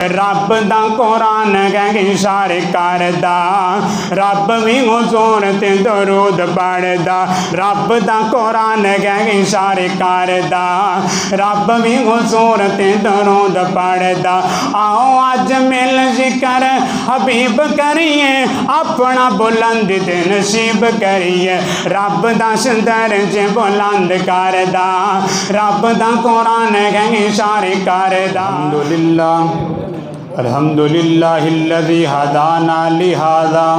رب دا قرآن گنگ اشارے کردا، رب بھی حضور تے درود پڑھدا، رب دا قرآن گنگ اشارے کردا، رب بھی حضور تے درود پڑھدا۔ آؤ اج مل ذکر حبیب کریے، اپنا بلند تے نصیب کریے، رب دا درجے بلند کردا، رب دا قرآن گنگ اشارے کردا۔ الحمدللہ الحمدللہ الذی ہدانا لہذا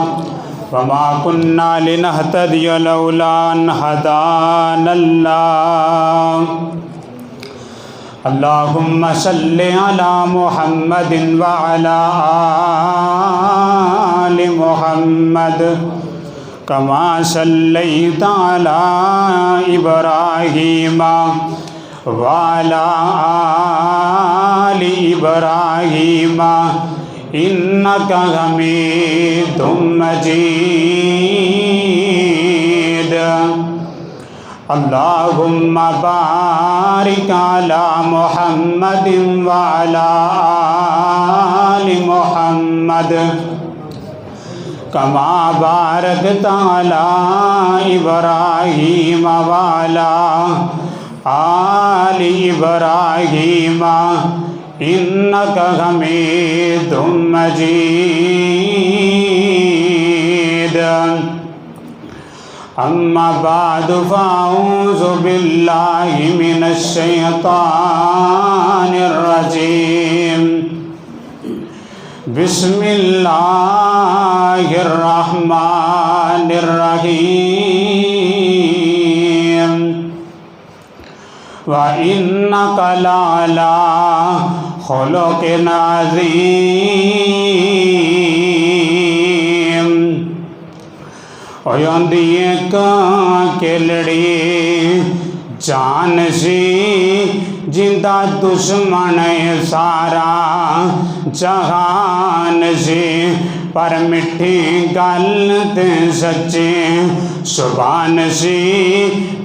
وما کننا لنہتدی لولا ان ہدانا اللہ۔ اللہم صلی علی محمد وعلی آل محمد کما صلیت علی ابراہیم وعلی آل ابراہیم انک حمید مجید۔ اللہم بارک علی محمد وعلی آل محمد کما بارکت علی ابراہیم وعلی آل ابراہیم انک حمید مجید۔ اما بعد فاعوذ باللہ من الشیطان الرجیم، بسم اللہ الرحمن الرحیم۔ وَإِنَّكَ لَعَلَىٰ خُلُقٍ عَظِيمٍ۔ اوندی ایک کیلڑی جان سی جندہ دشمن سارا جہان سی، پر مٹھی گل تے سچے زبان سی،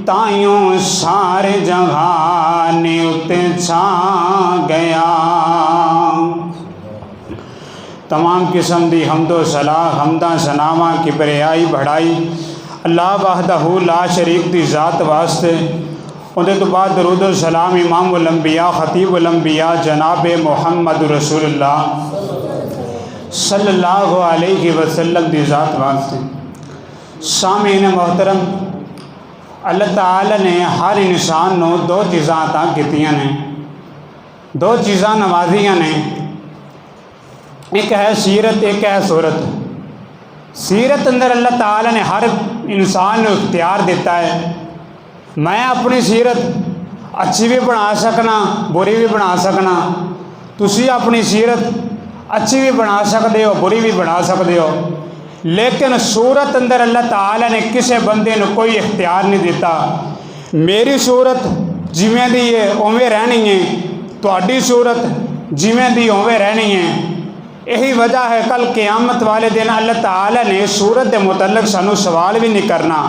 تائیوں سارے جہان اتے چھا گیا۔ تمام قسم دی حمد و صلاح حمداں ثناواں کبریائی بڑھائی اللہ وحدہ لا شریک دی ذات واسطے، اندے تو بعد درود و سلام امام الانبیاء خطیب الانبیاء جناب محمد رسول اللہ صلی اللہ علیہ وسلم دی ذات واسطے۔ سامعین محترم، اللہ تعالی نے ہر انسان نو دو چیزاں عطا کیتیاں نے، دو چیزاں نوازیاں نے، ایک ہے سیرت، ایک ہے صورت۔ سیرت اندر اللہ تعالی نے ہر انسان کو اختیار دیتا ہے، میں اپنی سیرت اچھی بھی بنا سکنا بری بھی بنا سکنا، تسی اپنی سیرت اچھی بھی بنا سکتے ہو بری بھی بنا سکتے ہو، لیکن صورت اندر اللہ تعالی نے کسی بندے کو کوئی اختیار نہیں دیتا۔ میری صورت جویں دی ہے اوویں رہنی ہے، تہاڈی صورت جویں دی اوویں رہنی ہے۔ یہی وجہ ہے کل قیامت والے دن اللہ تعالی نے صورت کے متعلق سانو سوال بھی نہیں کرنا۔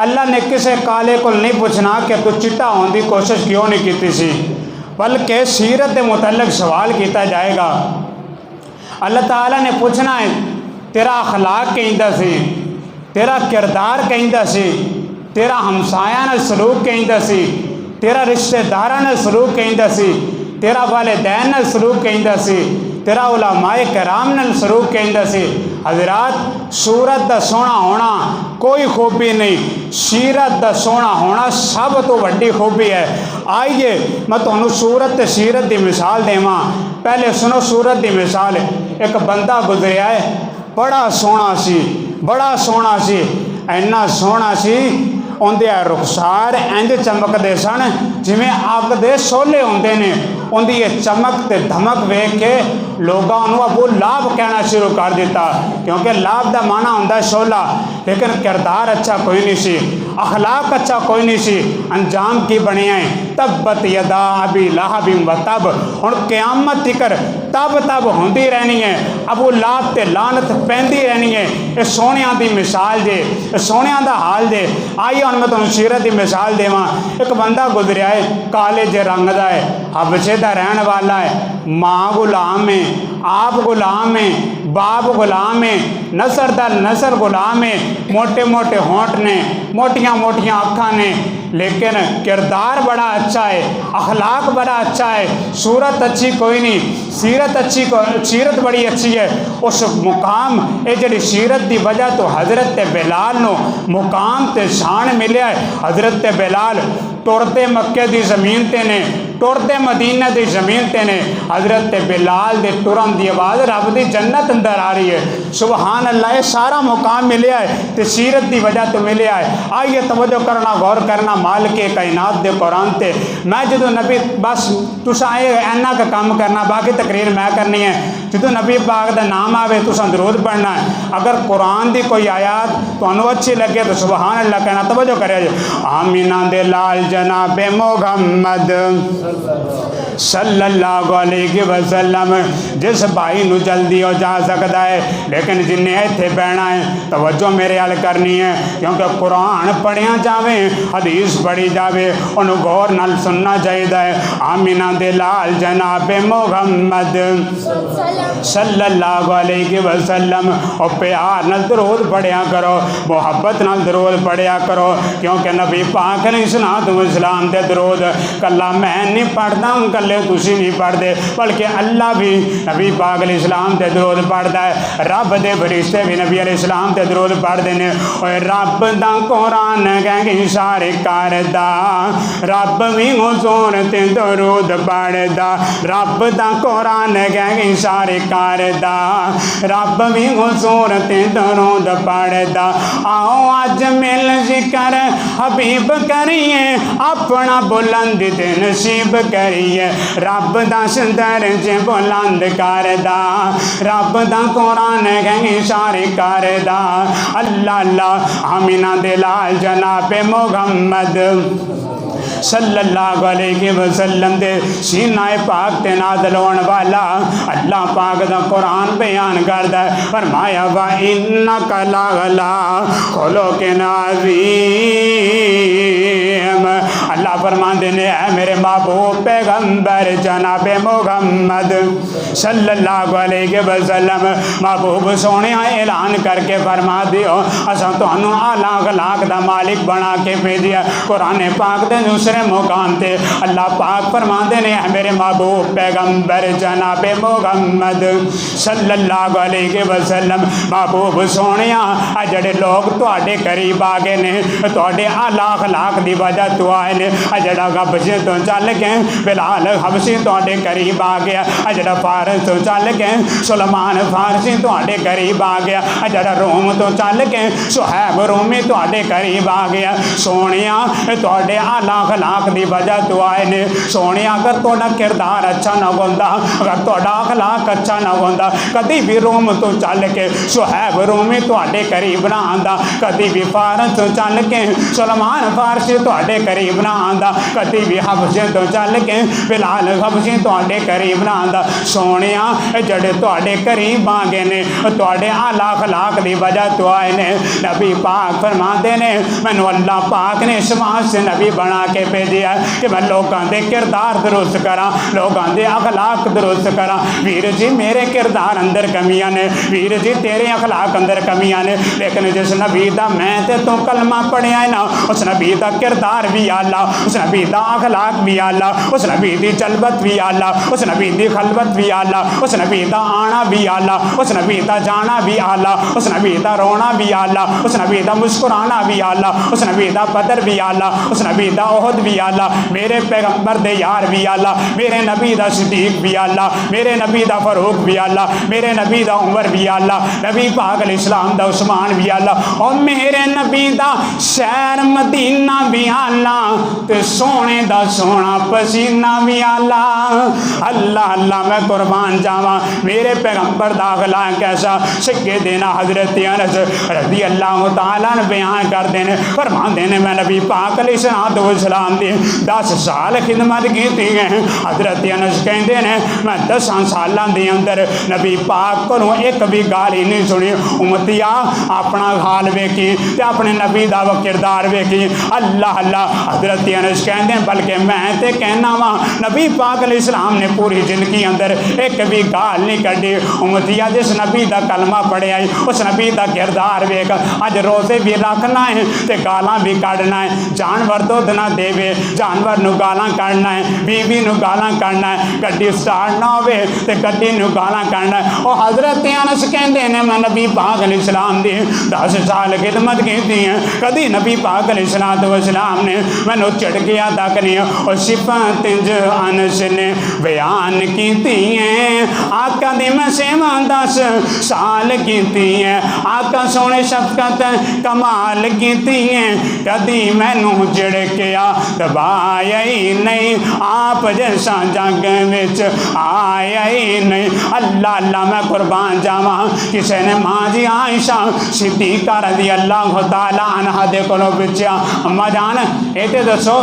اللہ نے کسی کالے کو نہیں پوچھنا کہ تو چٹا ہونے کی کوشش کیوں نہیں کیتی سی، بلکہ سیرت کے متعلق سوال کیتا جائے گا۔ اللہ تعالیٰ نے پوچھنا ہے تیرا اخلاق کیندہ سی، تیرا کردار کیندہ سی، تیرا ہمسایہ نال سلوک کیندہ سی، تیرا رشتہ دارہ نال سلوک کیندہ سی، تیرا والدین نال سلوک کیندہ سی، تیرا علماء کرام نال سلوک کیندہ سی۔ حضرات، صورت دا سونا ہونا کوئی خوبی نہیں، سیرت دا سونا ہونا سب تو بڑی خوبی ہے۔ آئیے میں تمہیں صورت تے سیرت دی مثال دیواں۔ پہلے سنو صورت دی مثال۔ ایک بندہ گزریا ہے، بڑا سونا سی، بڑا سونا سی، اینا سونا سی، اندے رخسار انج چمکدے سن جویں اگ دے شولے ہوندے نے۔ اندی یہ چمک تے دھمک ویکھ کے لوگاں نوں ابو لہب کہنا شروع کر دیتا، کیونکہ لہب دا معنی ہوندا ہے شولا، لیکن کردار اچھا کوئی نہیں سی۔ اخلاق اچھا کوئی نہیں سی، انجام کی بنے ہیں تبت یدا ابی لہب و تب، ہن قیامت تکر تب ہوندی رہنی ہے، ابو لہب تے لعنت پیندی رہنی ہے۔ یہ سونیاں دی مثال جے، یہ سونیاں دا حال جے۔ آئیے ہن میں تمہیں سیرت دی مثال دیواں۔ ایک بندہ گزریا ہے کالے جے رنگ دا ہے، حبشے دا رہن والا ہے، ماں غلام ہے، آپ غلام ہیں، باپ غلام ہیں، نسر در نسر غلام ہیں، موٹے موٹے ہونٹ نے، موٹیاں موٹیاں اکھاں نے، لیکن کردار بڑا اچھا ہے، اخلاق بڑا اچھا ہے، صورت اچھی کوئی نہیں، سیرت بڑی اچھی ہے۔ اس مقام اے جڑی سیرت دی وجہ تو حضرت بلال نو مقام تے شان ملیا ہے۔ حضرت بلال ٹرتے مکے دی زمین تے نے، ٹرتے مدینہ دی زمین تے نے، حضرت بلال دے ٹرن دی آواز رب دی جنت اندر آ رہی ہے۔ سبحان اللہ، یہ سارا مقام ملیا ہے تے سیرت دی وجہ تو ملیا ہے۔ آئیے توجہ کرنا، غور کرنا مالک کائنات دے قرآن تے۔ میں جدو نبی بس تساں اینا کا کام کرنا، باقی تقریر میں کرنی ہے۔ جدو نبی پاک دا نام آوے تساں درود پڑھنا ہے۔ اگر قرآن دی کوئی آیات تانوں اچھی لگے تو سبحان اللہ کہنا۔ توجہ کرے جی، آمینہ دے لال جناب محمد صلی اللہ علیہ وسلم۔ جس بھائی نو جلدی ہو جا سکتا ہے، لیکن جنہیں ایتھے بہنا ہے توجہ میرے حال کرنی ہے، کیونکہ قرآن پڑھیا جاوے، حدیث پڑھی جاوے، انہوں غور نال سننا چاہیے ہے۔ آمینہ دے لال جناب محمد صلی اللہ علیہ وسلم، اور پیار نال درود پڑھیا کرو، محبت نال درود پڑھیا کرو، کیونکہ نبی پاک نے اسلام دے درود کلا میں نہیں پڑھتا ہوں، کلے تسی نہیں پڑھتے، بلکہ اللہ بھی نبی پاک علیہ السلام دے درود پڑھتا ہے، رب دے فرشتے بھی نبی علیہ السلام دے درود پڑھتے ہیں۔ اور رب دا قرآن کہیں سارے کردا، رب بھی حضور تے درود پڑھدا، رب دا قرآن کہیں سارے کردا، رب بھی حضور تے درود پڑھدا۔ آؤ اج مل ذکر حبیب کریے، اپنا بلند تے نصیب کریے، رب دا درجے بلند کردا، رب دا قرآن کہیں سارے کردا۔ اللہ اللہ، آمینہ دے لال جناب محمد صلی اللہ علیہ وسلم دے سینہ پاک تے نازل ہون والا اللہ پاک دا قرآن بیان کردا ہے، فرمایا وَإِنَّكَ لَعَلَىٰ خُلُقٍ عَظِيمٍ۔ اللہ فرماندے نے اے میرے محبوب پیغمبر جناب محمد صلی اللہ علیہ وسلم، محبوب سونے اعلان کر کے فرما دیو اساں تانوں اعلیٰ اخلاق دا مالک بنا کے بھیجیا۔ قرآن پاک دے دوسرے مقام تے اللہ پاک فرماندے نے میرے محبوب پیغمبر جناب محمد صلی اللہ علیہ وسلم، محبوب سونیا جڑے لوگ تواڈے قریب آ گئے نے، تواڈے اعلیٰ اخلاق دی وجہ تو آئے نے، جڑا حبشے تو چل کے بلال حبشی تواڈے قریب آ گیا، جڑا فارس تو چل کے سلیمان فارسی تواڈے قریب آ گیا، جڑا روم تو چل کے صہیب رومی تواڈے قریب آ گیا۔ سونیا تواڈے اعلیٰ اخلاق دی وجہ تو آئے نے۔ سونیا اگر تہاڈا کردار اچھا نہ ہوندا، اگر تہاڈا اخلاق اچھا نہ ہوندا، کدی بھی روم تو چل کے صہیب رومی تواڈے قریب نہ آندا، کدی بھی فارس تو چل کے سلیمان فارسی تواڈے قریب نہ آندا، کدی بھی حبشے تو چل کے بلال حبشی تواڈے قریب نہ آندا۔ سونیا جڑے تواڈے قریب آ گئے نے، تواڈے اعلیٰ اخلاق دی وجہ تو آئے نے۔ نبی پاک فرماندے نے مینوں اللہ پاک نے اس واسطے نبی بنا کے بھیجیا کہ میں لوگاں دے کردار درست کراں، لوگاں دے اخلاق درست کراں۔ ویر جی میرے کردار اندر کمیاں نے، ویر جی تیرے اخلاق اندر کمیاں نے، لیکن جس نبی دا میں تے تو کلمہ پڑھیا ہے نا، اس نبی دا کردار بھی اعلیٰ، اس نبی دا اخلاق بھی اعلیٰ، اس نبی دی جلوت بھی اعلیٰ، اس نبی دی خلوت بھی اعلیٰ، اس نبی دا آنا بھی اعلیٰ، اس نبی دا جانا بھی اعلیٰ، اس نبی دا رونا بھی اعلیٰ، اس نبی دا مسکرانا بھی اعلیٰ، اس نبی دا بدر بھی اعلیٰ، اس نبی دا احد بھی اعلیٰ، میرے پیغمبر دے یار بھی اعلیٰ، میرے نبی دا صدیق بھی اعلیٰ، میرے نبی دا فاروق بھی اعلیٰ، میرے نبی دا عمر بھی اعلیٰ، نبی پاک علیہ السلام دا عثمان بھی اعلیٰ، اور میرے نبی دا شہر مدینہ بھی اعلیٰ، تے سونے دا سونا پسینہ بھی اعلیٰ۔ اللہ اللہ، میں قربان قربان جاواں میرے پیغمبر دا اخلاق کیسا. سیدنا حضرت انس رضی اللہ تعالیٰ نے بیان کر دینے فرماندے نے میں نبی پاک علیہ السلام دی 10 سال خدمت کیتی ہے. حضرت انس کہندے نے میں 10 سالاں دے اندر نبی پاک کولوں ایک بھی گال ہی نہیں سنی. امتیا اپنا حال ویکھی تے اپنے نبی دا کردار ویکھی. اللہ اللہ. حضرت انس کہندے بلکہ میں تے کہنا وا نبی پاک علیہ السلام نے پوری زندگی اندر ایک بھی گال نہیں کڈی. امتیا جس نبی دا کلمہ پڑھیا اس نبی دا کردار ویکھ. اج روزے بھی رکھنا ہے تے گالاں بھی کڈنا ہے. جانور دودھ نہ دے جانور نو گالاں کڈنا ہے. بیوی نو گالاں کڈنا ہے. گڈی سٹارٹ نہ ہوے تے گڈی نو گالاں کڈنا ہے. او حضرت انس کہندے نے میں نبی پاک علیہ السلام دی 10 سال خدمت کیتی ہے. کدی نبی پاک علیہ السلام نے مینوں جھڑکیا تک نہیں. اور صفات جو انس نے بیان کیتی ہیں آقا دی میں سیوا 10 سال کیتی ہیں. آقا سونے شفقت کمال کیتی ہیں. کدی مینوں جھڑکیا دبایا ہی نہیں. آپ جیسا جنگ وچ آیا ہی نہیں. اللہ اللہ میں قربان جاواں کسی نے ماں جی عائشہ صدیقہ رضی اللہ تعالیٰ عنہ دے کولوں پوچھیا اماں جان اے تے دسو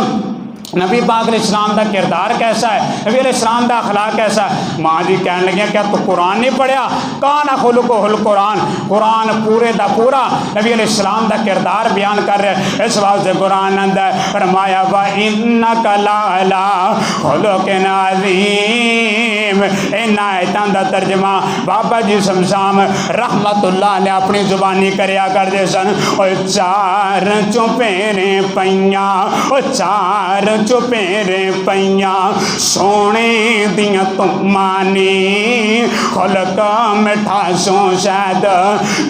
نبی پاک علیہ السلام دا کردار کیسا ہے, نبی علیہ السلام دا اخلاق کیسا ہے. ماں جی کہنے لگے کیا تو قرآن نہیں پڑھیا؟ کان خلقہ القرآن. قرآن پورے دا پورا نبی علیہ السلام دا کردار بیان کر رہے. اس واسطے قرآن اندر فرمایا وَإِنَّكَ لَعَلَىٰ خُلُقٍ عَظِيمٍ. ان آیتاں دا ترجمہ بابا جی شمشام رحمت اللہ علیہ اپنی زبانی کریا کر دے سن. اور 4 چوپیریں پیاں, اور 4 چوپیریں پیاں سونے دیاں تمانی. خلق مٹھا سو شاید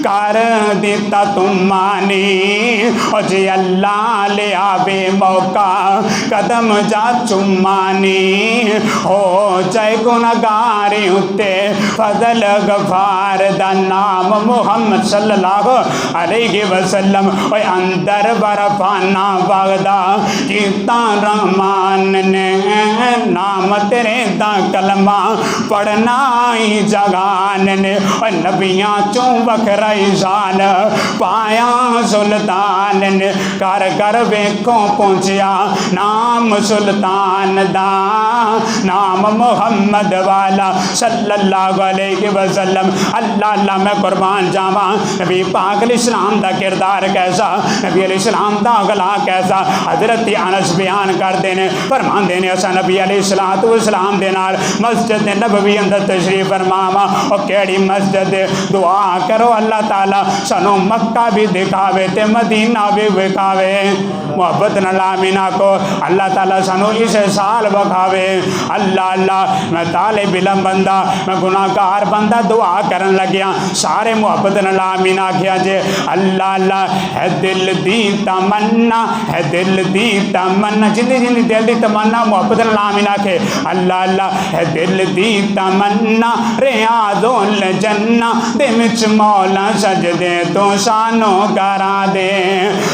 کر دیتا تمانی. اور جی اللہ لے آوے موقع قدم جا چمانی. ہو جائے گناہگاری اتے فضل غفار دا نام محمد صلی اللہ علیہ وسلم. اور اندر برفانا وغدا کیتا رحمان نے نام تیرے دا کلمہ پڑھنا ہی جگان نے. اور نبیاں چوں بکرائی شان پایا سلطان نے. کر کر ویکھوں پہنچیا نام سلطان دا نام محمد والا صلی اللہ علیہ وسلم. اللہ اللہ میں قربان جاواں نبی پاک علیہ السلام دا کردار کیسا, نبی علیہ السلام دا اخلاق کیسا. حضرت انس بیان کر دینے فرمان دینے اسا نبی علیہ السلام دے نال مسجد نبوی اندر تشریف فرماوا. اور کیڑی مسجد دعا کرو اللہ تعالیٰ سانو مکہ بھی دکھاوے تے مدینہ بھی دکھاوے. محبت نلامینا کو اللہ تعالیٰ سانو اس سال بکھاوے. اللہ اللہ میں طالب علم بندہ میں گناہگار بندہ دعا کرن لگیا سارے محبت نلامینا کیا جے. اللہ اللہ ہے دل دی تمنا, ہے دل دی تمنا, جندی جندی دل دی تمنا محبت نلامینا کے. اللہ اللہ ہے دل دی تمنا ریاض الجنہ دے وچ مولا سجدے تو سانو کرا دے.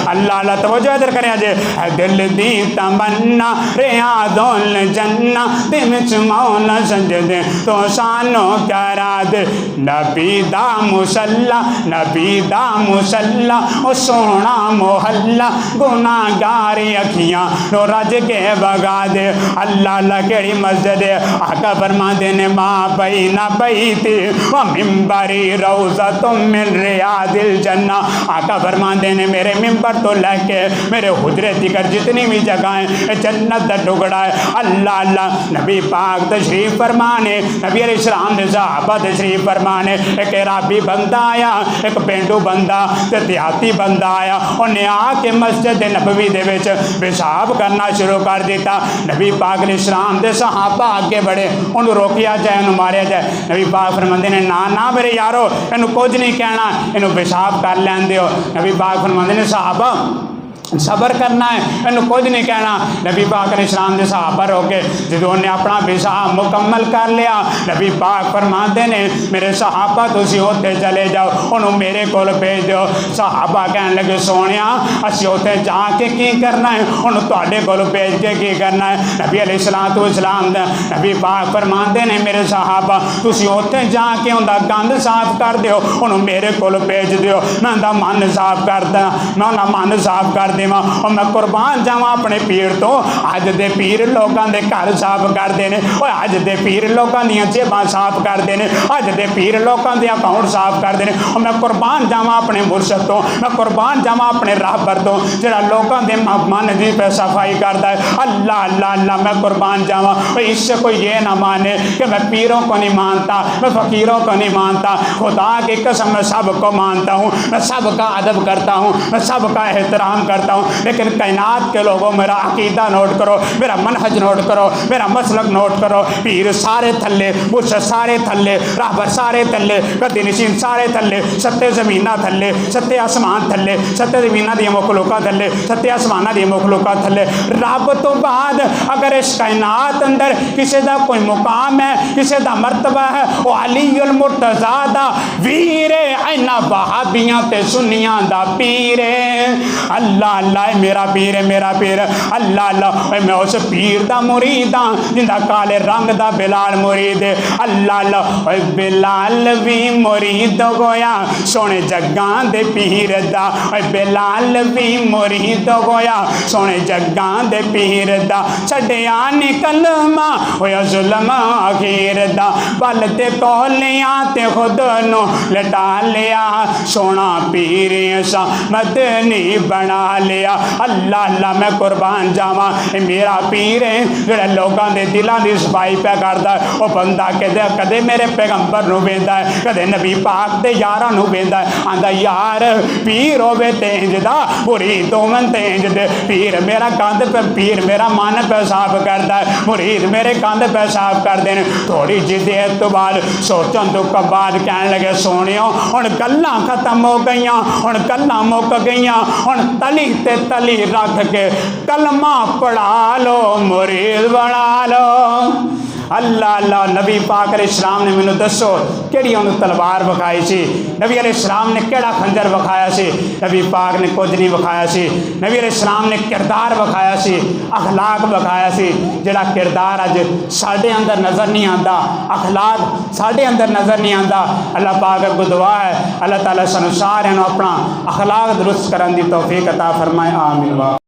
اللہ اللہ توجہ ادھر کریں جے. ہے دل دی تمنا ریاض الجنہ دے وچ مولا سجدے تو سانو کرا دے. نبی دا مصلا, نبی دا مصلا او سونا محلہ گناہگاری اکھیاں رو رج کے بگا دے. اللہ اللہ کیڑی مسجد ہے. آقا فرماندے نے ماں بین بیتی و منبری روضۃ من ریاض الجنہ. آقا فرماندے نے میرے منبر تو لے کے میرے حجرے تکر جتنی بھی جگہیں جنت دا ٹکڑا ہے. اللہ اللہ نبی پاک تشریف فرمانے, نبی علیہ السلام نے صحابہ تشریف فرمانے. ایک عرابی بندہ آیا, ایک پینڈو بندہ تے دیہاتی بندہ آیا. انہیں آ کے مسجد نبوی دے وچ پیشاب کرنا شروع کر دیتا. نبی پاک علیہ السلام دے صحابہ آگے بڑھے انہوں روکیا جائے, انہوں ماریا جائے. نبی پاک فرماندے نے نا میرے یارو انہوں کچھ نہیں کہنا, انہوں پیشاب کر لین دیو. نبی پاک فرماندے نے صحابہ صبر کرنا ہے، انہوں کچھ نہیں کہنا۔ نبی پاک علیہ السلام دے صحابہ رو کے جدوں نے اپنا وصال مکمل کر لیا، نبی پاک فرماندے نے میرے صحابہ تسی اوتھے چلے جاؤ، انہوں میرے کول بھیج دیو۔ صحابہ کہنے لگے سونیا اسی اوتھے جا کے کی کرنا ہے، انہوں تواڈے کول بھیج کے کی کرنا ہے۔ نبی علیہ السلام نبی پاک فرماندے نے میرے صحابہ تسی اوتھے جا کے اندا گند صاف کر دیو، انہوں میرے کول بھیج دیو، میں اندا من صاف کردا، میں اندا من صاف کر دیواں۔ اور میں قربان جاواں اپنے پیر تو، اج دے پیر لوکاں دے گھر صاف کردے نے، اوے اج دے پیر لوکاں دیاں جیباں صاف کردے نے، اج دے پیر لوکاں دے اکاؤنٹ صاف کردے نے۔ اور میں قربان جاواں اپنے مرشد تو، میں قربان جاواں اپنے راہبر تو جڑا لوکاں دے من دی پہ صفائی کردا ہے۔ اللہ اللہ اللہ، میں قربان جاواں اس سے کوئی یہ نہ مانے کہ میں پیروں کو نہیں مانتا، میں فقیروں کو نہیں مانتا، خدا کی قسم میں سب کو مانتا ہوں، میں سب کا ادب کرتا ہوں، میں سب کا احترام کرتا ہوں، لیکن کائنات کے لوگوں میرا عقیدہ نوٹ کرو، میرا منہج نوٹ کرو، میرا مسلک نوٹ کرو۔ پیر سارے تھلے، مرشد سارے تھلے، راہبر سارے تھلے، گدی نشین سارے تھلے، ستے زمینہ تھلے، ستے آسمان تھلے، ستے زمینہ دی مخلوقات تھلے، ستے آسمانہ دی مخلوقات تھلے۔ رب تو بعد اگر اس کائنات اندر کسی دا کوئی مقام ہے، کسی دا مرتبہ ہے، وہ علی المرتضیٰ دا ویر اینا وہابیاں تے سنیاں دا پیر۔ اللہ اللہ میرا پیر ہے، میرا پیر، اللہ اللہ میں اس پیر دا مرید ہاں جندا کالے رنگ دا بلال مرید ہے۔ اللہ اللہ بلال بھی مرید ہویا سونے جگاں دے پیر دا، بلال بھی مرید ہویا سونے جگاں دے پیر دا، چھڈیا نکلما ہویا ظلم آخیر دا، بل تے کولیاں تے خود نو لٹا لیا، سونا پیر ایسا مدنی بنا لیا۔ اللہ اللہ میں قربان جاواں میرا پیر ہے جڑا لوگاں دے دلاں دی صفائی پہ کردا ہے۔ او بندہ کدے میرے پیغمبر نو ویندا ہے، کدے نبی پاک دے یاراں نو ویندا ہے، آندا یار پیر ہوے تے انج دا مرید ہوون تے انج دے، پیر میرا کاندھ پہ، پیر میرا من پہ صاف کردا ہے، مرید میرے کاندھ پہ صاف کردے نے۔ تھوڑی جی دیر تو بعد سوچن تو بعد کہنے لگے سونیو ہن گلاں ختم ہو گئیاں، ہن گلاں مک گئیاں، ہن تلی تے تلی رکھ کے کلمہ پڑھا لو، مرید بنا لو۔ اللہ اللہ نبی پاک علیہ السلام نے مینوں دسو کیڑی انہوں تلوار وکھائی سی، نبی علیہ السلام نے کیڑا خنجر وکھایا سی، نبی پاک نے کچھ نہیں وکھایا سی، نبی علیہ السلام نے کردار وکھایا سی، اخلاق وکھایا سی، جڑا کردار اج ساڈے اندر نظر نہیں آندا، اخلاق ساڈے اندر نظر نہیں آندا۔ اللہ پاک کو دعا ہے اللہ تعالیٰ سانوں سارے اپنا اخلاق درست کرن دی توفیق عطا فرمائے، آمین۔